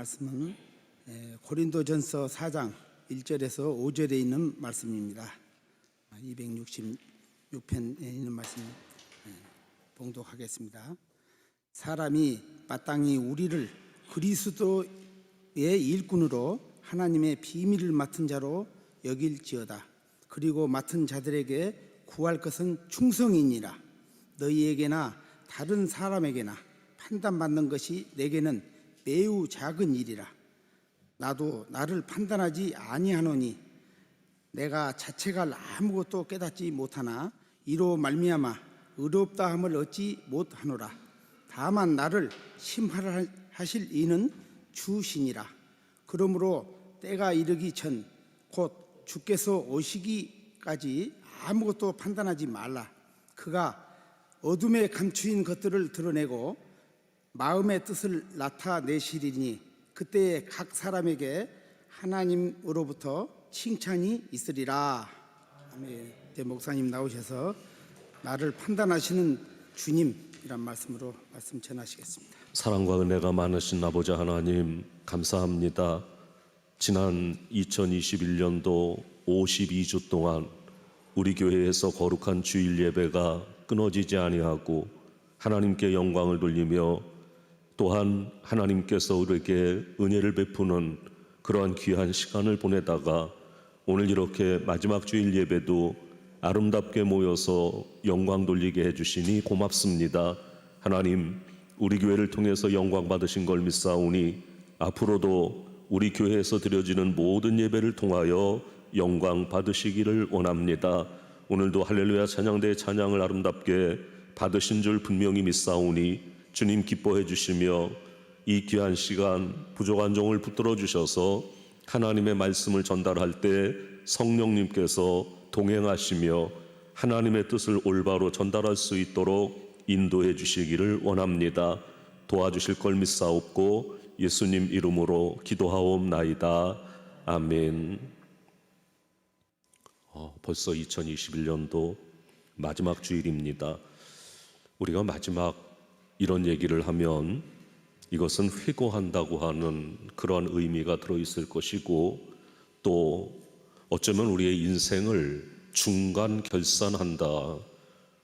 말씀은 고린도전서 4장 1절에서 5절에 있는 말씀입니다. 266편에 있는 말씀 봉독하겠습니다. 사람이 마땅히 우리를 그리스도의 일꾼으로 하나님의 비밀을 맡은 자로 여길지어다. 그리고 맡은 자들에게 구할 것은 충성이니라. 너희에게나 다른 사람에게나 판단받는 것이 내게는 매우 작은 일이라. 나도 나를 판단하지 아니하노니 내가 자체가 아무것도 깨닫지 못하나 이로 말미암아 의롭다 함을 얻지 못하노라. 다만 나를 심판하실 이는 주시니라. 그러므로 때가 이르기 전 곧 주께서 오시기까지 아무것도 판단하지 말라. 그가 어둠에 감추인 것들을 드러내고 마음의 뜻을 나타내시리니 그때에 각 사람에게 하나님으로부터 칭찬이 있으리라. 아멘. 목사님 나오셔서 나를 판단하시는 주님이란 말씀으로 말씀 전하시겠습니다. 사랑과 은혜가 많으신 아버지 하나님, 감사합니다. 지난 2021년도 52주 동안 우리 교회에서 거룩한 주일 예배가 끊어지지 아니하고 하나님께 영광을 돌리며 또한 하나님께서 우리에게 은혜를 베푸는 그러한 귀한 시간을 보내다가 오늘 이렇게 마지막 주일 예배도 아름답게 모여서 영광 돌리게 해주시니 고맙습니다. 하나님, 우리 교회를 통해서 영광 받으신 걸 믿사오니 앞으로도 우리 교회에서 드려지는 모든 예배를 통하여 영광 받으시기를 원합니다. 오늘도 할렐루야 찬양대의 찬양을 아름답게 받으신 줄 분명히 믿사오니 주님 기뻐해 주시며 이 귀한 시간 부족한 종을 붙들어 주셔서 하나님의 말씀을 전달할 때 성령님께서 동행하시며 하나님의 뜻을 올바로 전달할 수 있도록 인도해 주시기를 원합니다. 도와주실 걸 믿사옵고 예수님 이름으로 기도하옵나이다. 아멘. 벌써 2021년도 마지막 주일입니다. 우리가 마지막 이런 얘기를 하면 이것은 회고한다고 하는 그러한 의미가 들어있을 것이고 또 어쩌면 우리의 인생을 중간 결산한다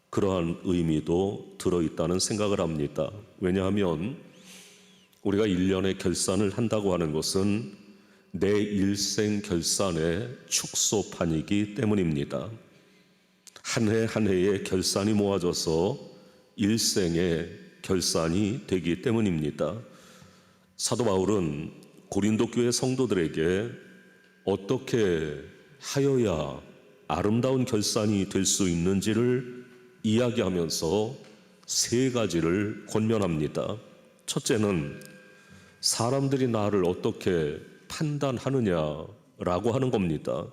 그러한 의미도 들어있다는 생각을 합니다. 왜냐하면 우리가 1년의 결산을 한다고 하는 것은 내 일생 결산의 축소판이기 때문입니다. 한 해 한 해의 결산이 모아져서 일생의 결산이 되기 때문입니다. 사도 바울은 고린도 교회 성도들에게 어떻게 하여야 아름다운 결산이 될 수 있는지를 이야기하면서 세 가지를 권면합니다. 첫째는 사람들이 나를 어떻게 판단하느냐라고 하는 겁니다.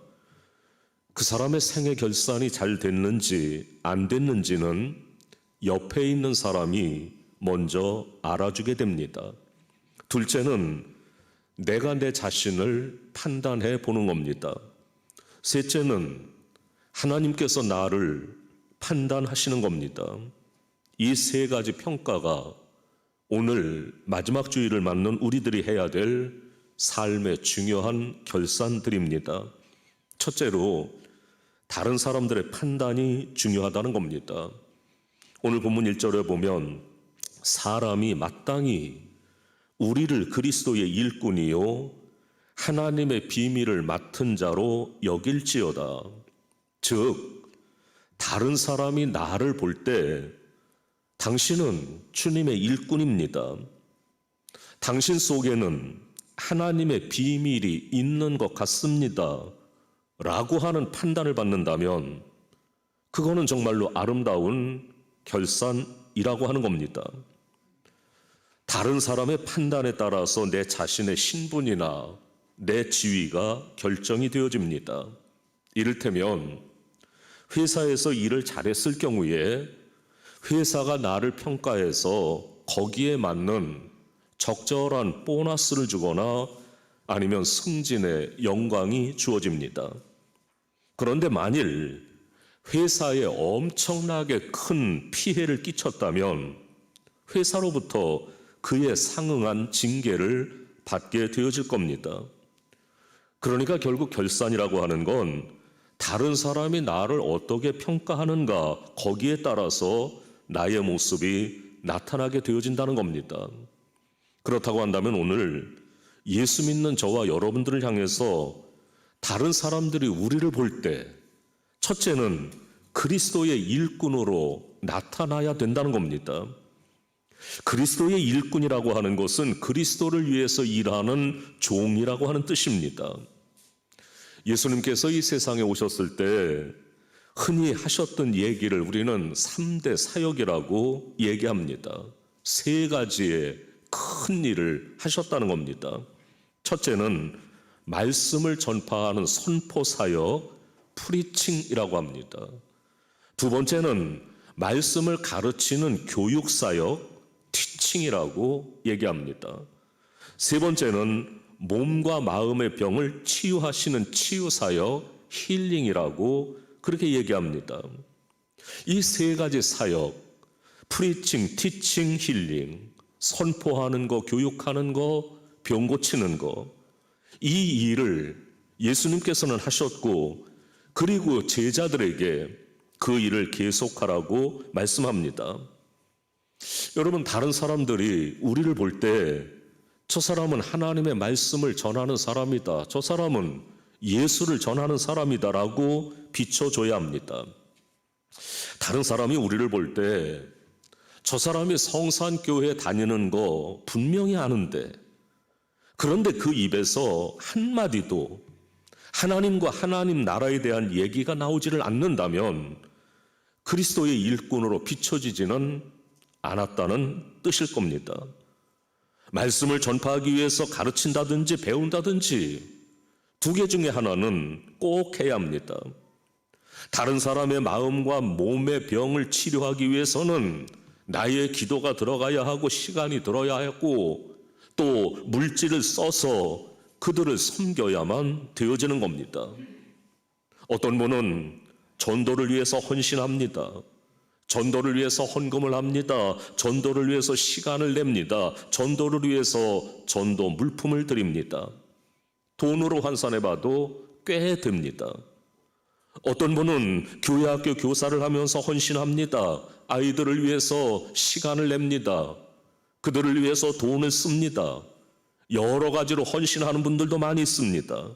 그 사람의 생애 결산이 잘 됐는지 안 됐는지는 옆에 있는 사람이 먼저 알아주게 됩니다. 둘째는 내가 내 자신을 판단해 보는 겁니다. 셋째는 하나님께서 나를 판단하시는 겁니다. 이 세 가지 평가가 오늘 마지막 주일을 맞는 우리들이 해야 될 삶의 중요한 결산들입니다. 첫째로 다른 사람들의 판단이 중요하다는 겁니다. 오늘 본문 1절에 보면 사람이 마땅히 우리를 그리스도의 일꾼이요 하나님의 비밀을 맡은 자로 여길지어다. 즉 다른 사람이 나를 볼 때 당신은 주님의 일꾼입니다. 당신 속에는 하나님의 비밀이 있는 것 같습니다 라고 하는 판단을 받는다면 그거는 정말로 아름다운 결산이라고 하는 겁니다. 다른 사람의 판단에 따라서 내 자신의 신분이나 내 지위가 결정이 되어집니다. 이를테면 회사에서 일을 잘했을 경우에 회사가 나를 평가해서 거기에 맞는 적절한 보너스를 주거나 아니면 승진의 영광이 주어집니다. 그런데 만일 회사에 엄청나게 큰 피해를 끼쳤다면 회사로부터 그에 상응한 징계를 받게 되어질 겁니다. 그러니까 결국 결산이라고 하는 건 다른 사람이 나를 어떻게 평가하는가, 거기에 따라서 나의 모습이 나타나게 되어진다는 겁니다. 그렇다고 한다면 오늘 예수 믿는 저와 여러분들을 향해서 다른 사람들이 우리를 볼 때 첫째는 그리스도의 일꾼으로 나타나야 된다는 겁니다. 그리스도의 일꾼이라고 하는 것은 그리스도를 위해서 일하는 종이라고 하는 뜻입니다. 예수님께서 이 세상에 오셨을 때 흔히 하셨던 얘기를 우리는 3대 사역이라고 얘기합니다. 3가지의 큰 일을 하셨다는 겁니다. 첫째는 말씀을 전파하는 선포 사역, 프리칭이라고 합니다. 두 번째는 말씀을 가르치는 교육 사역, 티칭이라고 얘기합니다. 세 번째는 몸과 마음의 병을 치유하시는 치유 사역, 힐링이라고 그렇게 얘기합니다. 이 3가지 사역, 프리칭, 티칭, 힐링, 선포하는 거, 교육하는 거, 병 고치는 거, 이 일을 예수님께서는 하셨고 그리고 제자들에게 그 일을 계속하라고 말씀합니다. 여러분, 다른 사람들이 우리를 볼 때 저 사람은 하나님의 말씀을 전하는 사람이다, 저 사람은 예수를 전하는 사람이다라고 비춰줘야 합니다. 다른 사람이 우리를 볼 때 저 사람이 성산교회 다니는 거 분명히 아는데, 그런데 그 입에서 한마디도 하나님과 하나님 나라에 대한 얘기가 나오지를 않는다면 그리스도의 일꾼으로 비춰지지는 않았다는 뜻일 겁니다. 말씀을 전파하기 위해서 가르친다든지 배운다든지 2개 중에 하나는 꼭 해야 합니다. 다른 사람의 마음과 몸의 병을 치료하기 위해서는 나의 기도가 들어가야 하고 시간이 들어야 하고 또 물질을 써서 그들을 섬겨야만 되어지는 겁니다. 어떤 분은 전도를 위해서 헌신합니다. 전도를 위해서 헌금을 합니다. 전도를 위해서 시간을 냅니다. 전도를 위해서 전도 물품을 드립니다. 돈으로 환산해 봐도 꽤 됩니다. 어떤 분은 교회 학교 교사를 하면서 헌신합니다. 아이들을 위해서 시간을 냅니다. 그들을 위해서 돈을 씁니다. 여러 가지로 헌신하는 분들도 많이 있습니다.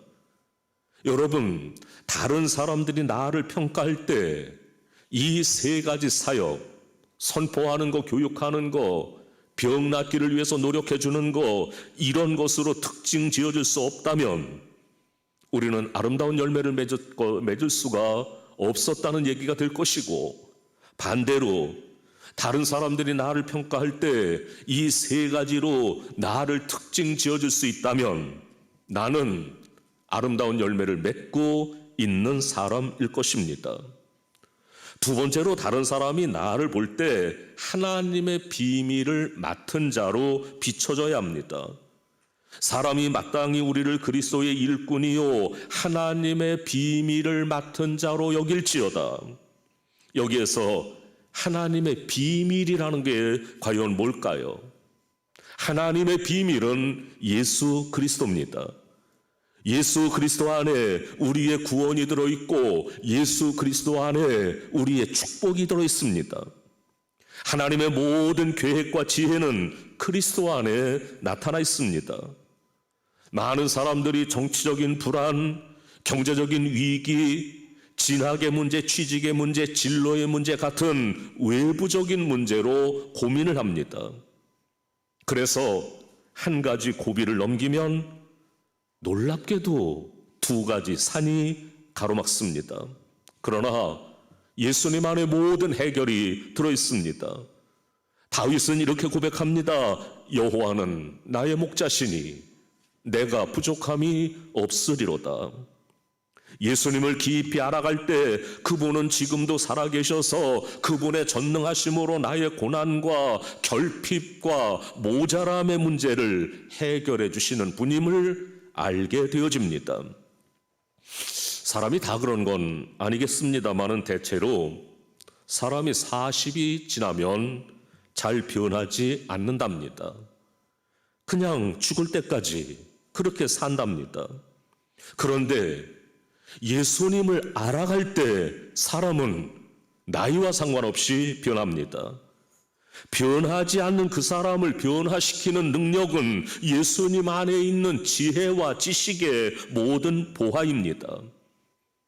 여러분, 다른 사람들이 나를 평가할 때 이 3가지 사역, 선포하는 거, 교육하는 거, 병 낫기를 위해서 노력해 주는 거, 이런 것으로 특징 지어줄 수 없다면 우리는 아름다운 열매를 맺을 수가 없었다는 얘기가 될 것이고, 반대로 다른 사람들이 나를 평가할 때 이 3가지로 나를 특징 지어줄 수 있다면 나는 아름다운 열매를 맺고 있는 사람일 것입니다. 두 번째로, 다른 사람이 나를 볼 때 하나님의 비밀을 맡은 자로 비춰져야 합니다. 사람이 마땅히 우리를 그리스도의 일꾼이요 하나님의 비밀을 맡은 자로 여길지어다. 여기에서 하나님의 비밀이라는 게 과연 뭘까요? 하나님의 비밀은 예수 그리스도입니다. 예수 그리스도 안에 우리의 구원이 들어있고 예수 그리스도 안에 우리의 축복이 들어있습니다. 하나님의 모든 계획과 지혜는 그리스도 안에 나타나 있습니다. 많은 사람들이 정치적인 불안, 경제적인 위기, 진학의 문제, 취직의 문제, 진로의 문제 같은 외부적인 문제로 고민을 합니다. 그래서 한 가지 고비를 넘기면 놀랍게도 2가지 산이 가로막습니다. 그러나 예수님 안에 모든 해결이 들어있습니다. 다윗은 이렇게 고백합니다. 여호와는 나의 목자시니 내가 부족함이 없으리로다. 예수님을 깊이 알아갈 때 그분은 지금도 살아계셔서 그분의 전능하심으로 나의 고난과 결핍과 모자람의 문제를 해결해 주시는 분임을 알게 되어집니다. 사람이 다 그런 건 아니겠습니다만은 대체로 사람이 40이 지나면 잘 변하지 않는답니다. 그냥 죽을 때까지 그렇게 산답니다. 그런데 예수님을 알아갈 때 사람은 나이와 상관없이 변합니다. 변하지 않는 그 사람을 변화시키는 능력은 예수님 안에 있는 지혜와 지식의 모든 보화입니다.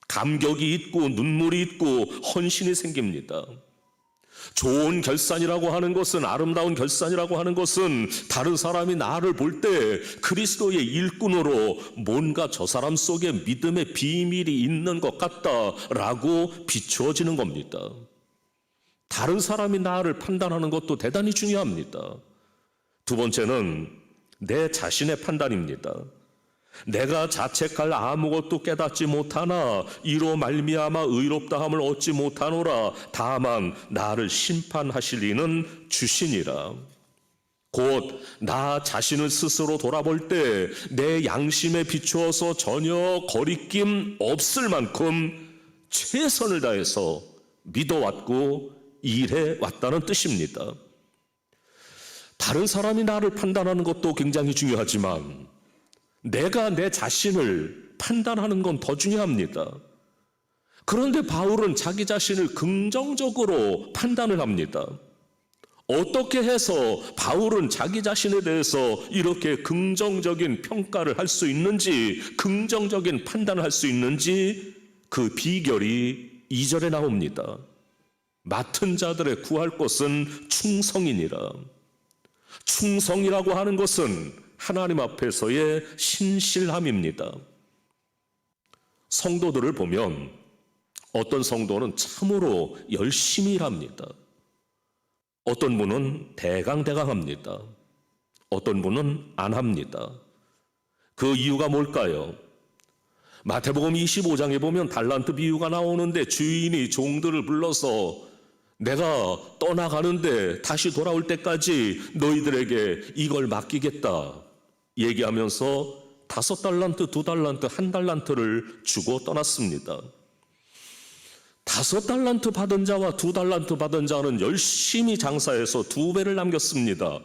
감격이 있고 눈물이 있고 헌신이 생깁니다. 좋은 결산이라고 하는 것은, 아름다운 결산이라고 하는 것은 다른 사람이 나를 볼 때 그리스도의 일꾼으로 뭔가 저 사람 속에 믿음의 비밀이 있는 것 같다라고 비추어지는 겁니다. 다른 사람이 나를 판단하는 것도 대단히 중요합니다. 두 번째는 내 자신의 판단입니다. 내가 자책할 아무것도 깨닫지 못하나 이로 말미암아 의롭다함을 얻지 못하노라. 다만 나를 심판하실 이는 주시니라. 곧 나 자신을 스스로 돌아볼 때 내 양심에 비추어서 전혀 거리낌 없을 만큼 최선을 다해서 믿어왔고 일해왔다는 뜻입니다. 다른 사람이 나를 판단하는 것도 굉장히 중요하지만 내가 내 자신을 판단하는 건 더 중요합니다. 그런데 바울은 자기 자신을 긍정적으로 판단을 합니다. 어떻게 해서 바울은 자기 자신에 대해서 이렇게 긍정적인 평가를 할 수 있는지, 긍정적인 판단을 할 수 있는지 그 비결이 2절에 나옵니다. 맡은 자들의 구할 것은 충성이니라. 충성이라고 하는 것은 하나님 앞에서의 신실함입니다. 성도들을 보면 어떤 성도는 참으로 열심히 일합니다. 어떤 분은 대강대강합니다. 어떤 분은 안 합니다. 그 이유가 뭘까요? 마태복음 25장에 보면 달란트 비유가 나오는데 주인이 종들을 불러서 내가 떠나가는데 다시 돌아올 때까지 너희들에게 이걸 맡기겠다 얘기하면서 5달란트, 2달란트, 1달란트를 주고 떠났습니다. 5달란트 받은 자와 2달란트 받은 자는 열심히 장사해서 2배를 남겼습니다.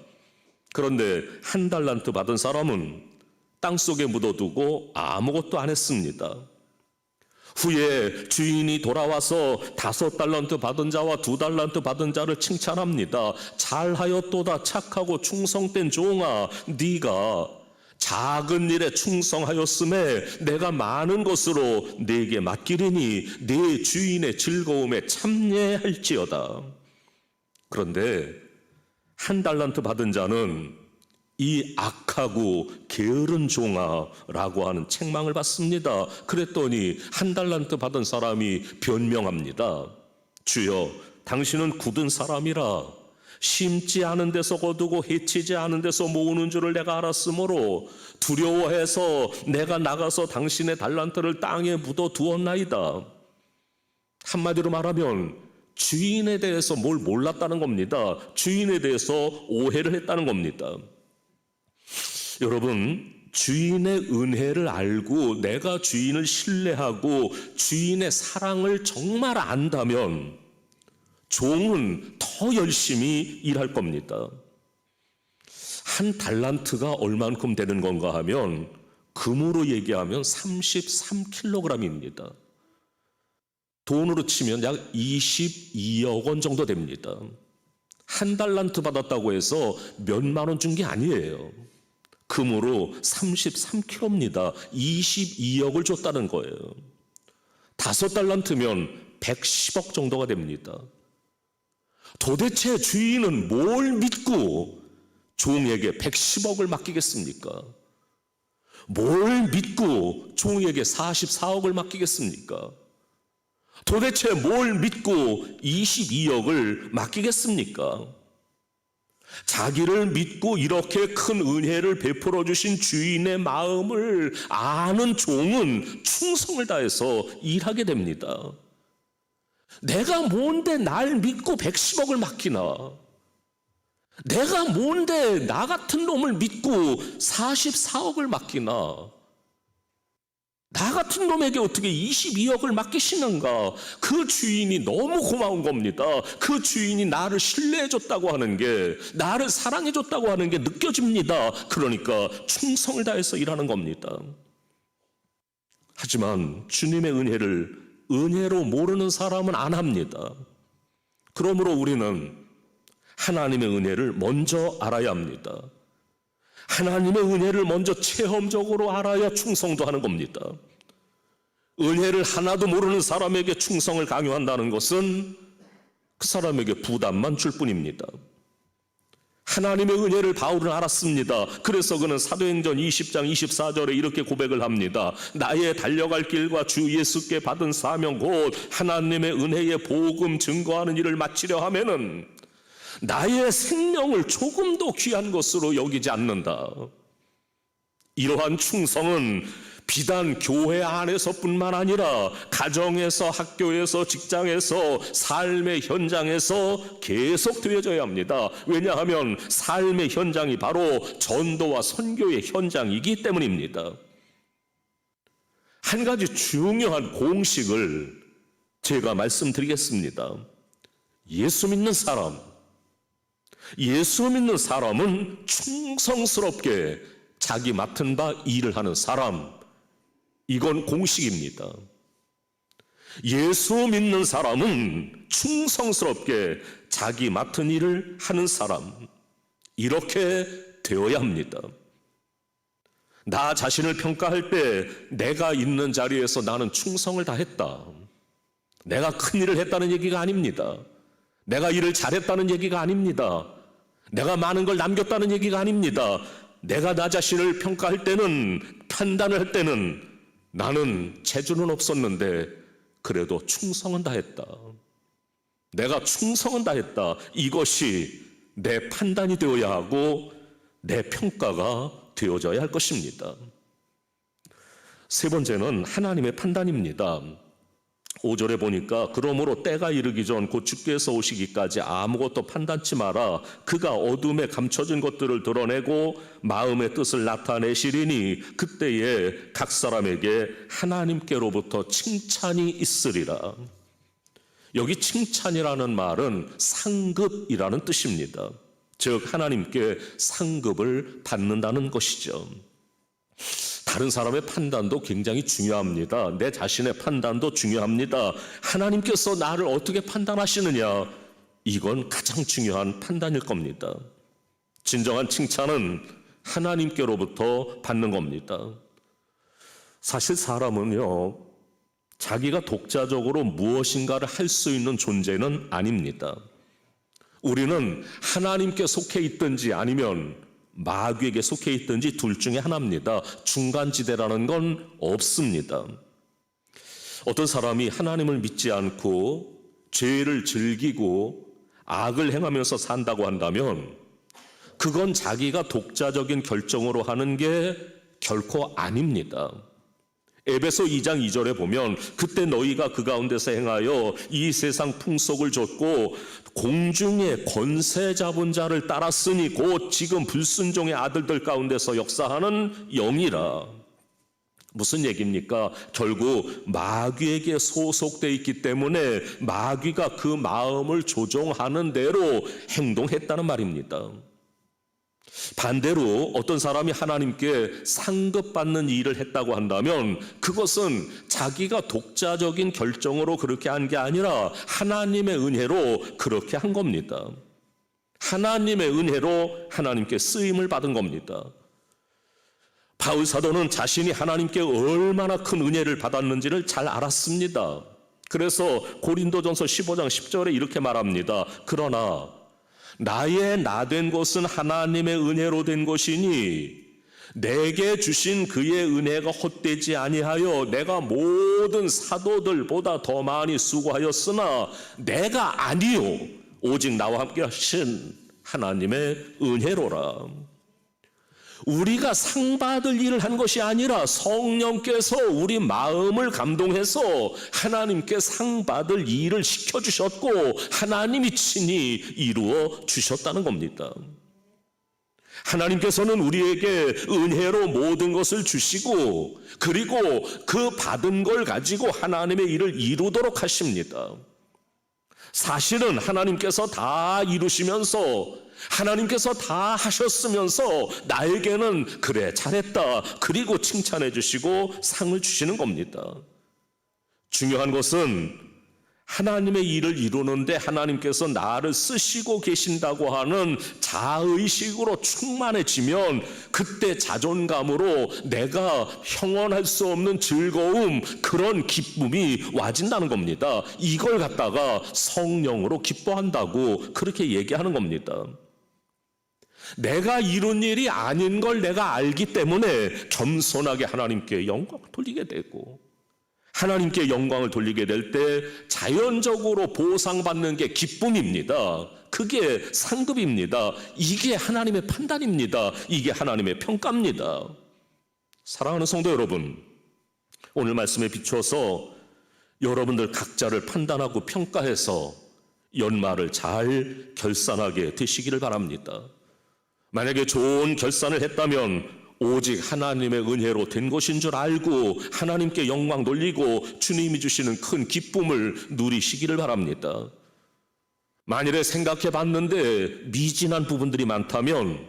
그런데 1달란트 받은 사람은 땅속에 묻어두고 아무것도 안 했습니다. 후에 주인이 돌아와서 5달란트 받은 자와 2달란트 받은 자를 칭찬합니다. 잘하였도다 착하고 충성된 종아, 네가 작은 일에 충성하였음에 내가 많은 것으로 네게 맡기리니 네 주인의 즐거움에 참여할지어다. 그런데 1달란트 받은 자는 이 악하고 게으른 종아라고 하는 책망을 받습니다. 그랬더니 1달란트 받은 사람이 변명합니다. 주여, 당신은 굳은 사람이라 심지 않은 데서 거두고 해치지 않은 데서 모으는 줄을 내가 알았으므로 두려워해서 내가 나가서 당신의 달란트를 땅에 묻어 두었나이다. 한마디로 말하면 주인에 대해서 뭘 몰랐다는 겁니다. 주인에 대해서 오해를 했다는 겁니다. 여러분, 주인의 은혜를 알고 내가 주인을 신뢰하고 주인의 사랑을 정말 안다면 종은 더 열심히 일할 겁니다. 1달란트가 얼만큼 되는 건가 하면 금으로 얘기하면 33kg입니다. 돈으로 치면 약 22억 원 정도 됩니다. 1달란트 받았다고 해서 몇만 원 준 게 아니에요. 금으로 33kg입니다. 22억을 줬다는 거예요. 5달란트면 110억 정도가 됩니다. 도대체 주인은 뭘 믿고 종에게 110억을 맡기겠습니까? 뭘 믿고 종에게 44억을 맡기겠습니까? 도대체 뭘 믿고 22억을 맡기겠습니까? 자기를 믿고 이렇게 큰 은혜를 베풀어 주신 주인의 마음을 아는 종은 충성을 다해서 일하게 됩니다. 내가 뭔데 날 믿고 110억을 맡기나? 내가 뭔데 나 같은 놈을 믿고 44억을 맡기나? 나 같은 놈에게 어떻게 22억을 맡기시는가? 그 주인이 너무 고마운 겁니다. 그 주인이 나를 신뢰해줬다고 하는 게, 나를 사랑해줬다고 하는 게 느껴집니다. 그러니까 충성을 다해서 일하는 겁니다. 하지만 주님의 은혜를 은혜로 모르는 사람은 안 합니다. 그러므로 우리는 하나님의 은혜를 먼저 알아야 합니다. 하나님의 은혜를 먼저 체험적으로 알아야 충성도 하는 겁니다. 은혜를 하나도 모르는 사람에게 충성을 강요한다는 것은 그 사람에게 부담만 줄 뿐입니다. 하나님의 은혜를 바울은 알았습니다. 그래서 그는 사도행전 20장 24절에 이렇게 고백을 합니다. 나의 달려갈 길과 주 예수께 받은 사명 곧 하나님의 은혜의 복음 증거하는 일을 마치려 하면은 나의 생명을 조금도 귀한 것으로 여기지 않는다. 이러한 충성은 비단 교회 안에서뿐만 아니라 가정에서, 학교에서, 직장에서, 삶의 현장에서 계속 되어져야 합니다. 왜냐하면 삶의 현장이 바로 전도와 선교의 현장이기 때문입니다. 한 가지 중요한 공식을 제가 말씀드리겠습니다. 예수 믿는 사람은 충성스럽게 자기 맡은 바 일을 하는 사람, 이건 공식입니다. 예수 믿는 사람은 충성스럽게 자기 맡은 일을 하는 사람, 이렇게 되어야 합니다. 나 자신을 평가할 때 내가 있는 자리에서 나는 충성을 다했다, 내가 큰 일을 했다는 얘기가 아닙니다. 내가 일을 잘했다는 얘기가 아닙니다. 내가 많은 걸 남겼다는 얘기가 아닙니다. 내가 나 자신을 평가할 때는, 판단을 할 때는 나는 재주는 없었는데 그래도 충성은 다했다, 내가 충성은 다했다, 이것이 내 판단이 되어야 하고 내 평가가 되어져야 할 것입니다. 세 번째는 하나님의 판단입니다. 5절에 보니까 그러므로 때가 이르기 전 곧 주께서 오시기까지 아무것도 판단치 마라. 그가 어둠에 감춰진 것들을 드러내고 마음의 뜻을 나타내시리니 그때에 각 사람에게 하나님께로부터 칭찬이 있으리라. 여기 칭찬이라는 말은 상급이라는 뜻입니다. 즉 하나님께 상급을 받는다는 것이죠. 다른 사람의 판단도 굉장히 중요합니다. 내 자신의 판단도 중요합니다. 하나님께서 나를 어떻게 판단하시느냐, 이건 가장 중요한 판단일 겁니다. 진정한 칭찬은 하나님께로부터 받는 겁니다. 사실 사람은요, 자기가 독자적으로 무엇인가를 할 수 있는 존재는 아닙니다. 우리는 하나님께 속해 있든지 아니면 마귀에게 속해 있든지 둘 중에 하나입니다. 중간지대라는 건 없습니다. 어떤 사람이 하나님을 믿지 않고 죄를 즐기고 악을 행하면서 산다고 한다면 그건 자기가 독자적인 결정으로 하는 게 결코 아닙니다. 에베소 2장 2절에 보면 그때 너희가 그 가운데서 행하여 이 세상 풍속을 좇고 공중의 권세 잡은 자를 따랐으니 곧 지금 불순종의 아들들 가운데서 역사하는 영이라. 무슨 얘기입니까? 결국 마귀에게 소속되어 있기 때문에 마귀가 그 마음을 조종하는 대로 행동했다는 말입니다. 반대로 어떤 사람이 하나님께 상급받는 일을 했다고 한다면 그것은 자기가 독자적인 결정으로 그렇게 한 게 아니라 하나님의 은혜로 그렇게 한 겁니다. 하나님의 은혜로 하나님께 쓰임을 받은 겁니다. 바울 사도는 자신이 하나님께 얼마나 큰 은혜를 받았는지를 잘 알았습니다. 그래서 고린도전서 15장 10절에 이렇게 말합니다. 그러나 나의 나 된 것은 하나님의 은혜로 된 것이니 내게 주신 그의 은혜가 헛되지 아니하여 내가 모든 사도들보다 더 많이 수고하였으나 내가 아니요 오직 나와 함께 하신 하나님의 은혜로라. 우리가 상 받을 일을 한 것이 아니라 성령께서 우리 마음을 감동해서 하나님께 상 받을 일을 시켜주셨고 하나님이 친히 이루어 주셨다는 겁니다. 하나님께서는 우리에게 은혜로 모든 것을 주시고 그리고 그 받은 걸 가지고 하나님의 일을 이루도록 하십니다. 사실은 하나님께서 다 이루시면서 하나님께서 다 하셨으면서 나에게는 그래 잘했다 그리고 칭찬해 주시고 상을 주시는 겁니다. 중요한 것은 하나님의 일을 이루는데 하나님께서 나를 쓰시고 계신다고 하는 자의식으로 충만해지면 그때 자존감으로 내가 형언할 수 없는 즐거움, 그런 기쁨이 와진다는 겁니다. 이걸 갖다가 성령으로 기뻐한다고 그렇게 얘기하는 겁니다. 내가 이룬 일이 아닌 걸 내가 알기 때문에 겸손하게 하나님께 영광을 돌리게 되고, 하나님께 영광을 돌리게 될 때 자연적으로 보상받는 게 기쁨입니다. 그게 상급입니다. 이게 하나님의 판단입니다. 이게 하나님의 평가입니다. 사랑하는 성도 여러분, 오늘 말씀에 비추어서 여러분들 각자를 판단하고 평가해서 연말을 잘 결산하게 되시기를 바랍니다. 만약에 좋은 결산을 했다면 오직 하나님의 은혜로 된 것인 줄 알고 하나님께 영광 돌리고 주님이 주시는 큰 기쁨을 누리시기를 바랍니다. 만일에 생각해 봤는데 미진한 부분들이 많다면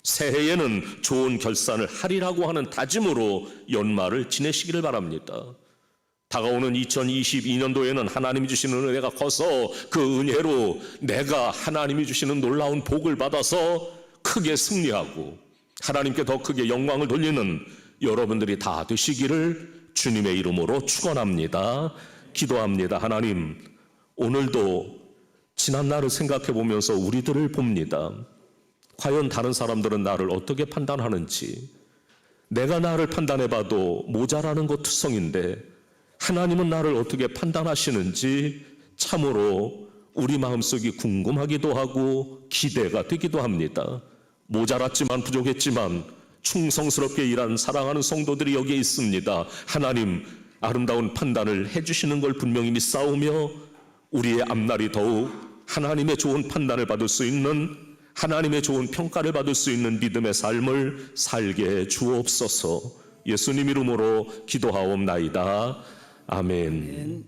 새해에는 좋은 결산을 하리라고 하는 다짐으로 연말을 지내시기를 바랍니다. 다가오는 2022년도에는 하나님이 주시는 은혜가 커서 그 은혜로 내가 하나님이 주시는 놀라운 복을 받아서 크게 승리하고 하나님께 더 크게 영광을 돌리는 여러분들이 다 되시기를 주님의 이름으로 축원합니다. 기도합니다. 하나님, 오늘도 지난 날을 생각해 보면서 우리들을 봅니다. 과연 다른 사람들은 나를 어떻게 판단하는지, 내가 나를 판단해 봐도 모자라는 것 투성인데 하나님은 나를 어떻게 판단하시는지 참으로 우리 마음속이 궁금하기도 하고 기대가 되기도 합니다. 모자랐지만 부족했지만 충성스럽게 일한 사랑하는 성도들이 여기에 있습니다. 하나님 아름다운 판단을 해주시는 걸 분명히 믿사오며 우리의 앞날이 더욱 하나님의 좋은 판단을 받을 수 있는, 하나님의 좋은 평가를 받을 수 있는 믿음의 삶을 살게 해 주옵소서. 예수님 이름으로 기도하옵나이다. 아멘.